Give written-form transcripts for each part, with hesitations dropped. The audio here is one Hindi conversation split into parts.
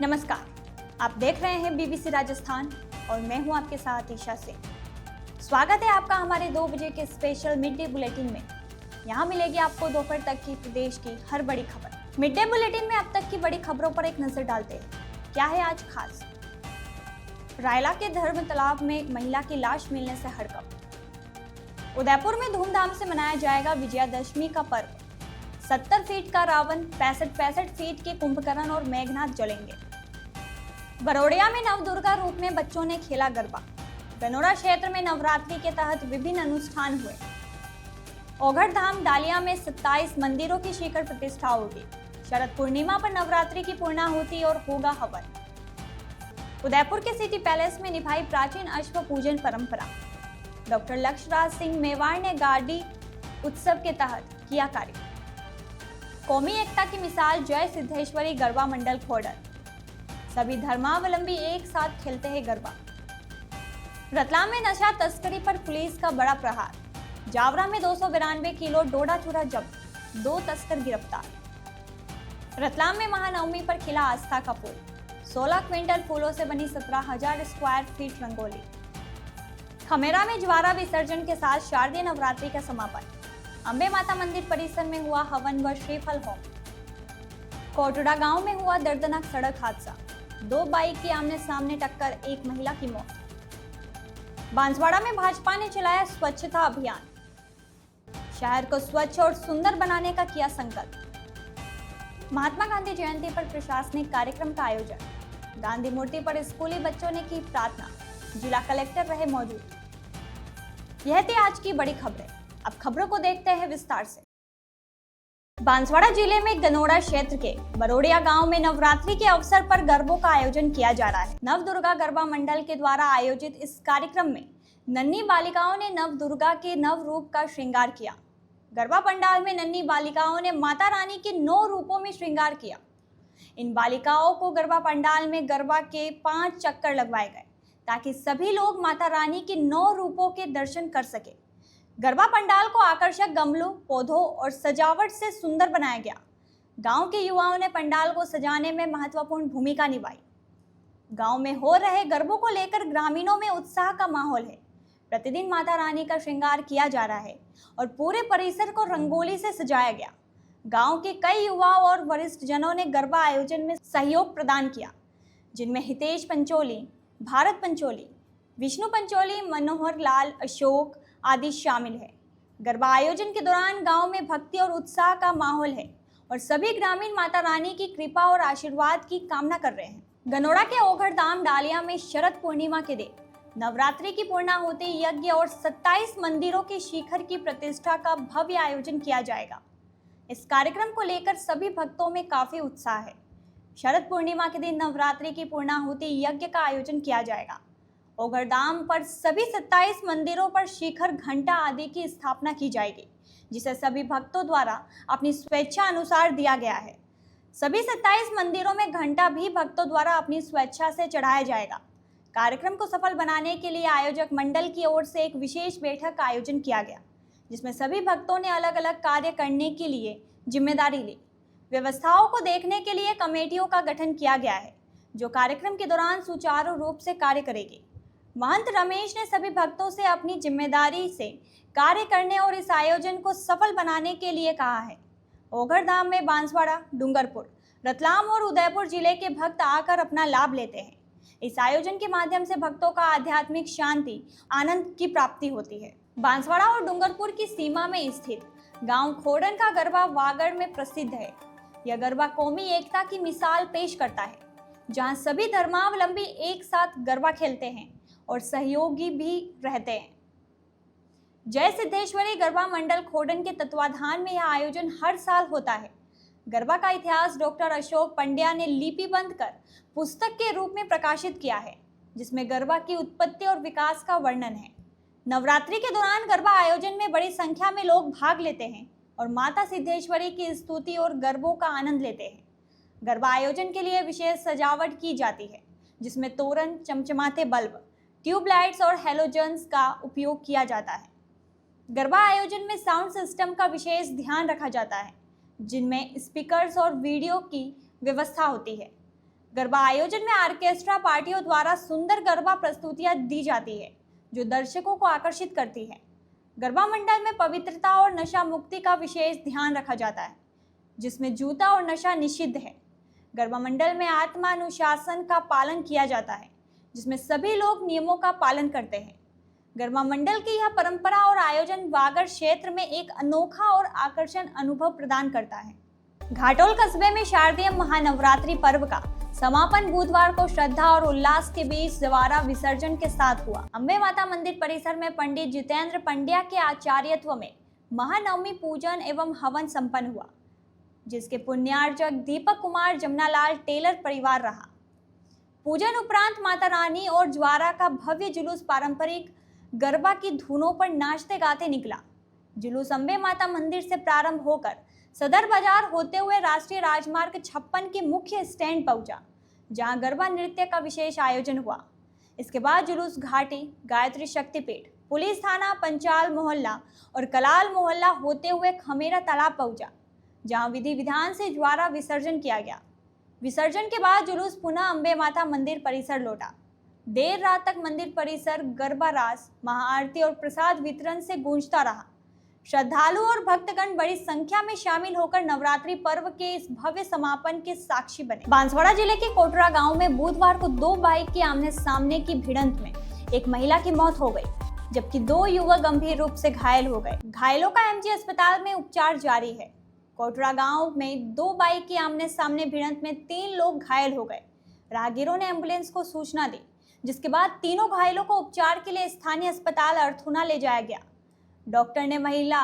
नमस्कार, आप देख रहे हैं बीबीसी राजस्थान और मैं हूं आपके साथ ईशा सिंह। स्वागत है आपका हमारे 2 बजे के स्पेशल मिड डे बुलेटिन में। यहां मिलेगी आपको दोपहर तक की प्रदेश की हर बड़ी खबर। मिड डे बुलेटिन में अब तक की बड़ी खबरों पर एक नजर डालते हैं। क्या है आज खास? रायला के धर्म तालाब में महिला की लाश मिलने से हड़कंप। उदयपुर में धूमधाम से मनाया जाएगा विजयादशमी का पर्व। 70 फीट का रावण, 65 फीट के कुंभकर्ण और मेघनाथ जलेंगे। बरोड़िया में नवदुर्गा रूप में बच्चों ने खेला गरबा। गनोरा क्षेत्र में नवरात्रि के तहत विभिन्न अनुष्ठान हुए। ओघड़धाम डालिया में 27 मंदिरों की शिखर प्रतिष्ठा होगी। शरद पूर्णिमा पर नवरात्रि की पूर्णाहुति और होगा हवन। उदयपुर के सिटी पैलेस में निभाई प्राचीन अश्व पूजन परंपरा। डॉक्टर लक्ष्यराज सिंह मेवाड़ ने गाड़ी उत्सव के तहत किया कार्य। कौमी एकता की मिसाल जय सिद्धेश्वरी गरबा मंडल खोडर। सभी धर्मावलंबी एक साथ खेलते हैं गरबा। रतलाम में नशा तस्करी पर पुलिस का बड़ा प्रहार। जावरा में 292 किलो डोडा चूरा जब्त, 2 तस्कर गिरफ्तार। रतलाम में महानवमी पर खिला आस्था का पुल। 16 क्विंटल फूलों से बनी 17,000 स्क्वायर फीट रंगोली। खमेरा में ज्वारा विसर्जन के साथ शारदीय नवरात्रि का समापन। अंबे माता मंदिर परिसर में हुआ हवन व श्रीफल होम। कोटड़ा गांव में हुआ दर्दनाक सड़क हादसा। 2 बाइक की आमने सामने टक्कर, एक महिला की मौत। बांसवाड़ा में भाजपा ने चलाया स्वच्छता अभियान। शहर को स्वच्छ और सुंदर बनाने का किया संकल्प। महात्मा गांधी जयंती पर प्रशासनिक कार्यक्रम का आयोजन। गांधी मूर्ति पर स्कूली बच्चों ने की प्रार्थना। जिला कलेक्टर रहे मौजूद। यह थी आज की बड़ी खबरें। अब खबरों को देखते हैं विस्तार से। बांसवाड़ा जिले में गनोड़ा क्षेत्र के बरोड़िया गांव में नवरात्रि के अवसर पर गरबों का आयोजन किया जा रहा है। नवदुर्गा गरबा मंडल के द्वारा आयोजित इस कार्यक्रम में नन्ही बालिकाओं ने नवदुर्गा के नव रूप का श्रृंगार किया। गरबा पंडाल में नन्ही बालिकाओं ने माता रानी के 9 रूपों में श्रृंगार किया। इन बालिकाओं को गरबा पंडाल में गरबा के 5 चक्कर लगवाए गए ताकि सभी लोग माता रानी के 9 रूपों के दर्शन कर सके। गरबा पंडाल को आकर्षक गमलों, पौधों और सजावट से सुंदर बनाया गया। गांव के युवाओं ने पंडाल को सजाने में महत्वपूर्ण भूमिका निभाई। गांव में हो रहे गरबों को लेकर ग्रामीणों में उत्साह का माहौल है। प्रतिदिन माता रानी का श्रृंगार किया जा रहा है और पूरे परिसर को रंगोली से सजाया गया। गांव के कई युवा और वरिष्ठ जनों ने गरबा आयोजन में सहयोग प्रदान किया, जिनमें हितेश पंचोली, भारत पंचोली, विष्णु पंचोली, मनोहर लाल, अशोक आदि शामिल है। गरबा आयोजन के दौरान गांव में भक्ति और उत्साह का माहौल है और सभी ग्रामीण माता रानी की कृपा और आशीर्वाद की कामना कर रहे हैं। गनोड़ा के ओघड़धाम डालिया में शरद पूर्णिमा के दिन नवरात्रि की पूर्णाहुति यज्ञ और 27 मंदिरों के शिखर की प्रतिष्ठा का भव्य आयोजन किया जाएगा। इस कार्यक्रम को लेकर सभी भक्तों में काफी उत्साह है। शरद पूर्णिमा के दिन नवरात्रि की पूर्णाहुति यज्ञ का आयोजन किया जाएगा। ओघड़धाम पर सभी 27 मंदिरों पर शिखर, घंटा आदि की स्थापना की जाएगी, जिसे सभी भक्तों द्वारा अपनी स्वेच्छा अनुसार दिया गया है। सभी 27 मंदिरों में घंटा भी भक्तों द्वारा अपनी स्वेच्छा से चढ़ाया जाएगा। कार्यक्रम को सफल बनाने के लिए आयोजक मंडल की ओर से एक विशेष बैठक का आयोजन किया गया, जिसमें सभी भक्तों ने अलग अलग कार्य करने के लिए जिम्मेदारी ली। व्यवस्थाओं को देखने के लिए कमेटियों का गठन किया गया है, जो कार्यक्रम के दौरान सुचारू रूप से कार्य करेगी। महंत रमेश ने सभी भक्तों से अपनी जिम्मेदारी से कार्य करने और इस आयोजन को सफल बनाने के लिए कहा है। ओघड़धाम में बांसवाड़ा, डूंगरपुर, रतलाम और उदयपुर जिले के भक्त आकर अपना लाभ लेते हैं। इस आयोजन के माध्यम से भक्तों का आध्यात्मिक शांति, आनंद की प्राप्ति होती है। बांसवाड़ा और डूंगरपुर की सीमा में स्थित गांव खोडन का गरबा वागड़ में प्रसिद्ध है। यह गरबा कौमी एकता की मिसाल पेश करता है, जहां सभी धर्मावलंबी एक साथ गरबा खेलते हैं और सहयोगी भी रहते हैं। जय सिद्धेश्वरी गरबा मंडल खोडन के तत्वाधान में यह आयोजन हर साल होता है। गरबा का इतिहास डॉक्टर अशोक पंड्या ने लिपिबंद कर पुस्तक के रूप में प्रकाशित किया है, जिसमें गरबा की उत्पत्ति और विकास का वर्णन है। नवरात्रि के दौरान गरबा आयोजन में बड़ी संख्या में लोग भाग लेते हैं और माता सिद्धेश्वरी की स्तुति और गरबों का आनंद लेते हैं। गरबा आयोजन के लिए विशेष सजावट की जाती है, जिसमें तोरण, चमचमाते बल्ब, ट्यूबलाइट्स और हैलोजन्स का उपयोग किया जाता है। गरबा आयोजन में साउंड सिस्टम का विशेष ध्यान रखा जाता है, जिनमें स्पीकर्स और वीडियो की व्यवस्था होती है। गरबा आयोजन में ऑर्केस्ट्रा पार्टियों द्वारा सुंदर गरबा प्रस्तुतियां दी जाती है जो दर्शकों को आकर्षित करती है। गरबा मंडल में पवित्रता और नशा मुक्ति का विशेष ध्यान रखा जाता है, जिसमें जूता और नशा निषिद्ध है। गरबा मंडल में आत्मानुशासन का पालन किया जाता है, जिसमें सभी लोग नियमों का पालन करते हैं। गरबा मंडल की यह परंपरा और आयोजन वागड़ क्षेत्र में एक अनोखा और आकर्षण अनुभव प्रदान करता है। घाटोल कस्बे में शारदीय महानवरात्रि पर्व का समापन बुधवार को श्रद्धा और उल्लास के बीच जवारा विसर्जन के साथ हुआ। अम्बे माता मंदिर परिसर में पंडित जितेंद्र पंड्या के आचार्यत्व में महानवमी पूजन एवं हवन संपन्न हुआ, जिसके पुण्यार्चक दीपक कुमार जमनालाल टेलर परिवार रहा। पूजन उपरांत माता रानी और ज्वारा का भव्य जुलूस पारंपरिक गरबा की धुनों पर नाचते गाते निकला। जुलूस अम्बे माता मंदिर से प्रारंभ होकर सदर बाजार होते हुए राष्ट्रीय राजमार्ग 56 के मुख्य स्टैंड पहुंचा, जहां गरबा नृत्य का विशेष आयोजन हुआ। इसके बाद जुलूस घाटी, गायत्री शक्तिपीठ, पुलिस थाना, पंचाल मोहल्ला और कलाल मोहल्ला होते हुए खमेरा तालाब पहुंचा, जहां विधि विधान से ज्वारा विसर्जन किया गया। विसर्जन के बाद जुलूस पुनः अम्बे माता मंदिर परिसर लौटा। देर रात तक मंदिर परिसर गरबा रास, महाआरती और प्रसाद वितरण से गूंजता रहा। श्रद्धालु और भक्तगण बड़ी संख्या में शामिल होकर नवरात्रि पर्व के इस भव्य समापन के साक्षी बने। बांसवाड़ा जिले के कोटरा गांव में बुधवार को 2 बाइक के आमने सामने की भिड़ंत में एक महिला की मौत हो गई, जबकि 2 युवक गंभीर रूप से घायल हो गए। घायलों का एमजी अस्पताल में उपचार जारी है। कोटरा गांव में 2 बाइक के आमने सामने भिड़ंत में 3 लोग घायल हो गए। राहगीरों ने एम्बुलेंस को सूचना दी, जिसके बाद तीनों घायलों को उपचार के लिए स्थानीय अस्पताल अर्थुना ले जाया गया। डॉक्टर ने महिला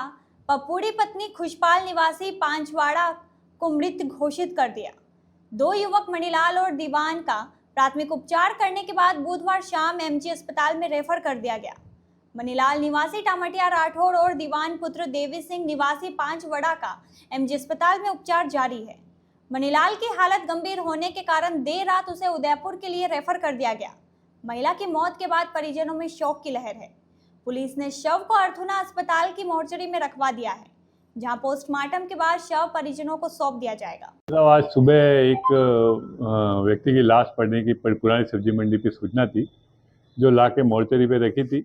पपुड़ी पत्नी खुशपाल निवासी पांचवाड़ा को मृत घोषित कर दिया। 2 युवक मणिलाल और दीवान का प्राथमिक उपचार करने के बाद बुधवार शाम एमजी अस्पताल में रेफर कर दिया गया। मणिलाल निवासी टामटिया राठौड़ और दीवान पुत्र देवी सिंह निवासी पांचवाड़ा का एमजी अस्पताल में उपचार जारी है। मणिलाल की हालत गंभीर होने के कारण देर रात उसे उदयपुर के लिए रेफर कर दिया गया। महिला की मौत के बाद परिजनों में शोक की लहर है। पुलिस ने शव को अर्थुना अस्पताल की मोर्चरी में रखवा दिया है, जहां पोस्टमार्टम के बाद शव परिजनों को सौंप दिया जाएगा। आज सुबह एक व्यक्ति की लाश पड़ने की पुरानी सब्जी मंडी पे सूचना थी, जो ला के मोर्चरी पे रखी थी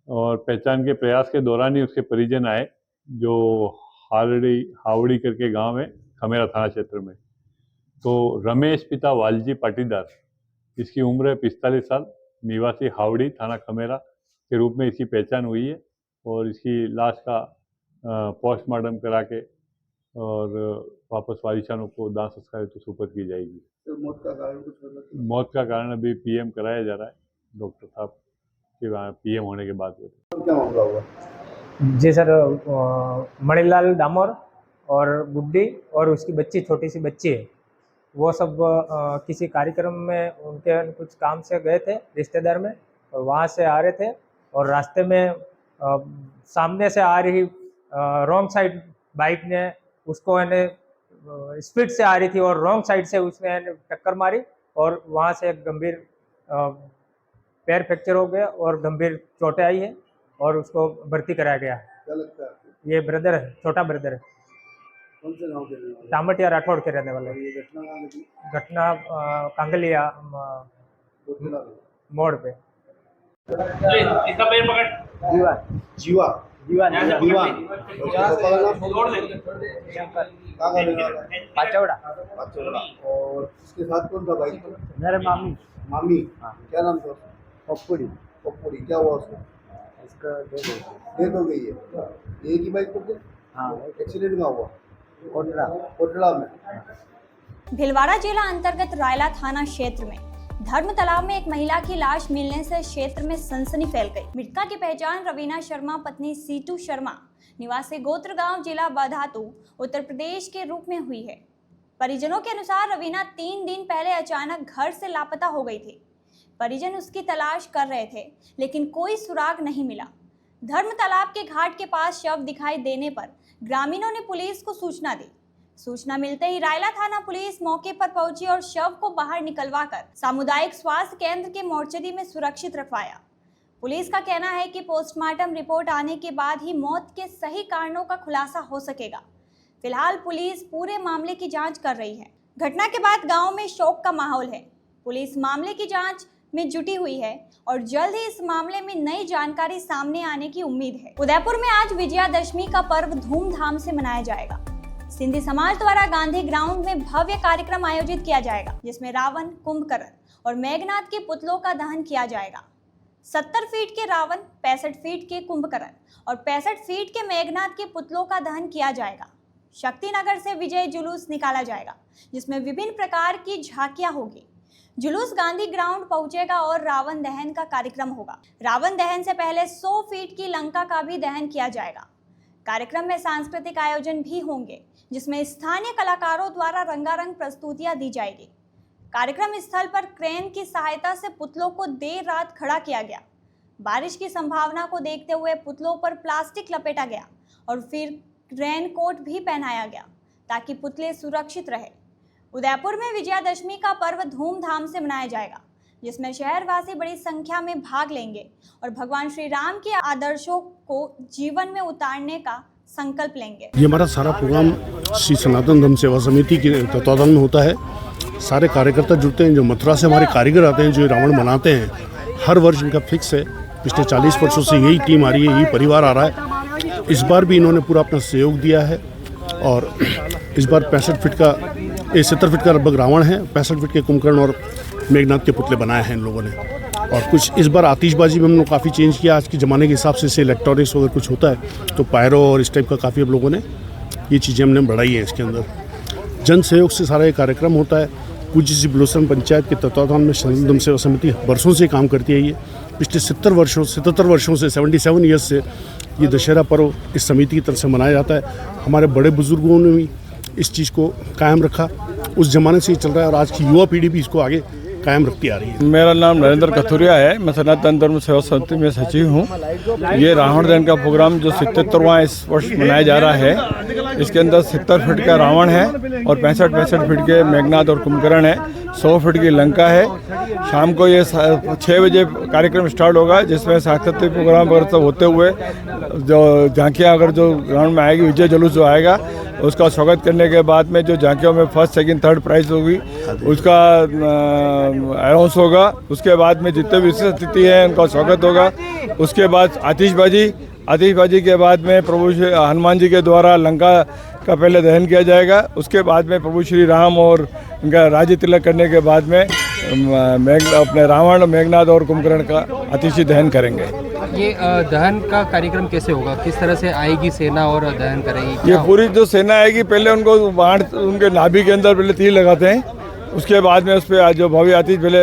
और पहचान के प्रयास के दौरान ही उसके परिजन आए, जो हावड़ी करके गांव है खमेरा थाना क्षेत्र में। तो रमेश पिता वालजी पाटीदार, इसकी उम्र 45 साल, निवासी हावड़ी थाना खमेरा के रूप में इसकी पहचान हुई है और इसकी लाश का पोस्टमार्टम करा के और वापस वारिसानों को दाह संस्कार हेतु सुपुर्द की जाएगी। तो मौत का कारण कुछ पता चला? मौत का कारण अभी पीएम कराया जा रहा है, डॉक्टर साहब के पीएम होने के बाद। क्या मामला हुआ? जी सर, मणिलाल डामोर और गुड्डी और उसकी बच्ची, छोटी सी बच्ची है, वो सब किसी कार्यक्रम में उनके कुछ काम से गए थे रिश्तेदार में, और वहाँ से आ रहे थे और रास्ते में सामने से आ रही रॉन्ग साइड बाइक ने उसको स्पीड से आ रही थी और रॉन्ग साइड से उसने टक्कर मारी और वहाँ से एक गंभीर पैर फ्रैक्चर हो गया और गंभीर चोटें आई है और उसको भर्ती कराया गया। क्या लगता है आपको? ये ब्रदर है, छोटा ब्रदर है, कौन से गांव के रहने वाले? टामटिया राठौड़ के रहने वाले। ये घटना कहाँ घटी? घटना कांगलिया कोटला में। मोड़ पे। इसका पैर पकड़। जीवा जीवा दीवान दीवान कहाँ का रहने वाला है? पाचौड़ा। पाचौड़ा। और उसके साथ कौन था बाइक पर? मेरे मामी। मामी। हाँ। क्या नाम था उसका? पप्पुड़ी। पप्पुड़ी। क्या हुआ उसको? इसका डेथ हो गई है। एक ही बाइक पर थे? हाँ, एक्सीडेंट कहाँ हुआ? कोटला। कोटला में। भिलवाड़ा जिला अंतर्गत रायला थाना क्षेत्र में धर्म तालाब में एक महिला की लाश मिलने से क्षेत्र में सनसनी फैल गई। मृतका की पहचान रवीना शर्मा पत्नी सीटू शर्मा निवासी गोत्र गांव जिला बाधातू उत्तर प्रदेश के रूप में हुई है। परिजनों के अनुसार रवीना 3 दिन पहले अचानक घर से लापता हो गई थी। परिजन उसकी तलाश कर रहे थे, लेकिन कोई सुराग नहीं मिला। धर्म तालाब के घाट के पास शव दिखाई देने पर ग्रामीणों ने पुलिस को सूचना दी। सूचना मिलते ही रायला थाना पुलिस मौके पर पहुंची और शव को बाहर निकलवाकर सामुदायिक स्वास्थ्य केंद्र के मोर्चरी में सुरक्षित रखवाया। पुलिस का कहना है कि पोस्टमार्टम रिपोर्ट आने के बाद ही मौत के सही कारणों का खुलासा हो सकेगा। फिलहाल पुलिस पूरे मामले की जांच कर रही है। घटना के बाद गांव में शोक का माहौल है। पुलिस मामले की जांच में जुटी हुई है और जल्द ही इस मामले में नई जानकारी सामने आने की उम्मीद है। उदयपुर में आज विजयादशमी का पर्व धूमधाम से मनाया जाएगा। सिंधी समाज द्वारा गांधी ग्राउंड में भव्य कार्यक्रम आयोजित किया जाएगा, जिसमें रावण, कुंभकर्ण और मेघनाथ के पुतलों का दहन किया जाएगा। 70 फीट के रावण, 65 फीट के कुंभकर्ण और 65 फीट के मेघनाथ के पुतलों का दहन किया जाएगा। शक्तिनगर से विजय जुलूस निकाला जाएगा, जिसमें विभिन्न प्रकार की झांकियां होगी। जुलूस गांधी ग्राउंड पहुंचेगा और रावण दहन का कार्यक्रम होगा। रावण दहन से पहले 100 फीट की लंका का भी दहन किया जाएगा। कार्यक्रम में सांस्कृतिक आयोजन भी होंगे, जिसमें स्थानीय कलाकारों द्वारा रंगारंग प्रस्तुतियां दी जाएगी। कार्यक्रम स्थल पर क्रेन की सहायता से पुतलों को देर रात खड़ा किया गया। बारिश की संभावना को देखते हुए पुतलों पर प्लास्टिक लपेटा गया और फिर रेन कोट भी पहनाया गया ताकि पुतले सुरक्षित रहे। उदयपुर में विजयादशमी का पर्व धूमधाम से मनाया जाएगा, जिसमें शहरवासी बड़ी संख्या में भाग लेंगे और भगवान श्री राम के आदर्शों को जीवन में उतारने का संकल्प लेंगे। ये हमारा सारा प्रोग्राम श्री सनातन धर्म सेवा समिति के तत्वाधान में होता है। सारे कार्यकर्ता जुड़ते हैं, जो मथुरा से हमारे कारीगर आते हैं, जो रावण बनाते हैं। हर वर्ष इनका फिक्स है। पिछले 40 वर्षों से यही टीम आ रही है, यही परिवार आ रहा है। इस बार भी इन्होंने पूरा अपना सहयोग दिया है और इस बार 70 फीट का लगभग रावण है, 65 फीट के कुंभकर्ण और मेघनाथ के पुतले बनाए हैं इन लोगों ने। और कुछ इस बार आतिशबाजी में हम लोग काफ़ी चेंज किया। आज के ज़माने के हिसाब से इलेक्ट्रॉनिक्स वगैरह कुछ होता है तो पायरो और इस टाइप का काफ़ी अब लोगों ने ये चीज़ें हमने बढ़ाई हैं। इसके अंदर जन सहयोग से सारा ये कार्यक्रम होता है। पूज्य श्री बिलोसर पंचायत के तत्वाधान में सनातन धर्म सेवा समिति वर्षों से काम करती है। ये पिछले 77 वर्षों से 77 ईयर्स से ये दशहरा पर्व इस समिति की तरफ से मनाया जाता है। हमारे बड़े बुजुर्गों ने भी इस चीज़ को कायम रखा। उस ज़माने से ये चल रहा है और आज की युवा पीढ़ी भी इसको आगे कायम रखती आ रही है। मेरा नाम नरेंद्र कथुरिया है। मैं सनातन धर्म सेवा समिति में सचिव हूँ। ये रावण दहन का प्रोग्राम जो 77वां इस वर्ष मनाया जा रहा है, इसके अंदर 70 फीट का रावण है और 65 फीट के मेघनाथ और कुंभकर्ण है। 100 फीट की लंका है। शाम को ये 6 बजे कार्यक्रम स्टार्ट होगा, जिसमें सांस्कृतिक प्रोग्राम वगैरह सब होते हुए जो झांकियाँ अगर जो ग्राउंड में आएगी, विजय जुलूस जो आएगा, उसका स्वागत करने के बाद में जो झांकियों में फर्स्ट, सेकंड, थर्ड प्राइज होगी उसका अनाउंस होगा। उसके बाद में जितने भी विशिष्ट अतिथि हैं उनका स्वागत होगा। उसके बाद आतिशबाजी के बाद में प्रभु श्री हनुमान जी के द्वारा लंका का पहले दहन किया जाएगा। उसके बाद में प्रभु श्री राम और उनका राज्य तिलक करने के बाद में अपने रावण, मेघनाथ और कुंभकर्ण का अतिशय दहन करेंगे। ये दहन का कार्यक्रम कैसे होगा? किस तरह से आएगी सेना और दहन करेगी? ये पूरी जो सेना आएगी, पहले उनको उनके नाभि के अंदर पहले तीर लगाते हैं। उसके बाद में उस पर जो भव्य आतिश पहले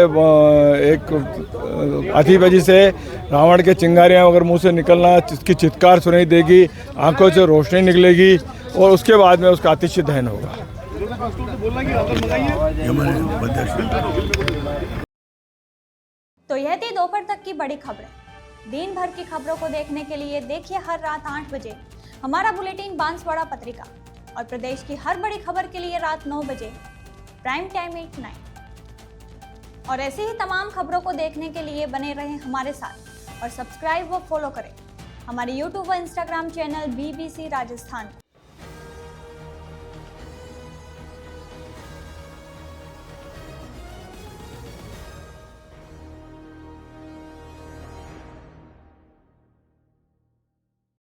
एक आतिशबाजी से रावण के चिंगारियाँ अगर मुंह से निकलना, इसकी चित्कार सुनाई देगी, आंखों से रोशनी निकलेगी और उसके बाद में उसका आतिश दहन होगा। तो यह थी दोपहर तक की बड़ी खबरें। दिन भर की खबरों को देखने के लिए देखिए हर रात 8 बजे हमारा बुलेटिन बांसवाड़ा पत्रिका और प्रदेश की हर बड़ी खबर के लिए रात 9 बजे प्राइम टाइम 8/9। और ऐसी ही तमाम खबरों को देखने के लिए बने रहें हमारे साथ और सब्सक्राइब व फॉलो करें हमारे YouTube व Instagram चैनल BBC राजस्थान।